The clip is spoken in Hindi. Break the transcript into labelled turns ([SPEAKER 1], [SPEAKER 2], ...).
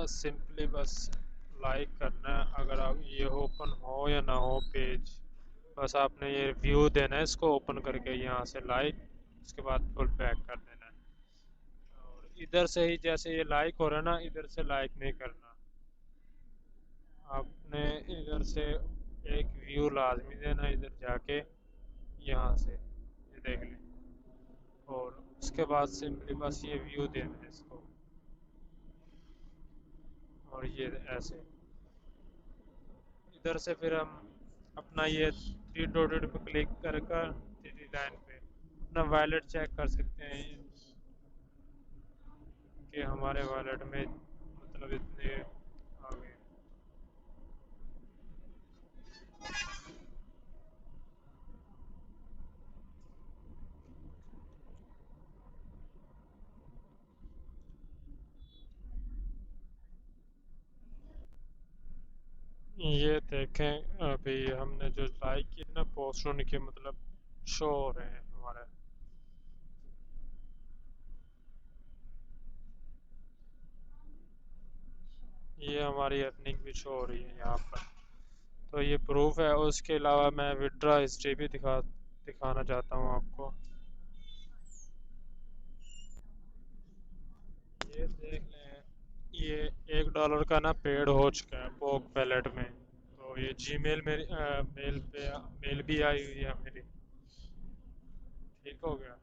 [SPEAKER 1] सिंपली बस लाइक करना है, अगर आप ये ओपन हो या ना हो पेज, बस आपने ये व्यू देना है इसको ओपन करके यहाँ से लाइक, उसके बाद फुल बैक कर देना है। और इधर से ही जैसे ये लाइक हो रहा है ना, इधर से लाइक नहीं करना, आपने इधर से एक व्यू लाजमी देना इधर जाके, यहाँ से ये देख लें, और उसके बाद सिंपली बस ये व्यू देना है इसको, और ये ऐसे इधर से फिर हम अपना ये थ्री डॉटेड पे क्लिक कर कर थ्री लाइन पे अपना वॉलेट चेक कर सकते हैं कि हमारे वॉलेट में मतलब इतने आ गए। ये देखें अभी हमने जो लाइक किए ना पोस्ट उनके मतलब शो हो रहे हैं हमारे। ये हमारी अर्निंग भी शो हो रही है यहाँ पर, तो ये प्रूफ है। उसके अलावा मैं विड्रॉ हिस्ट्री भी दिखाना चाहता हूँ आपको। ये देख लें, ये $1 का ना पेड हो चुका है पोक वैलेट में, तो ये जीमेल मेरी मेल पे मेल भी आई हुई है मेरी। ठीक हो गया।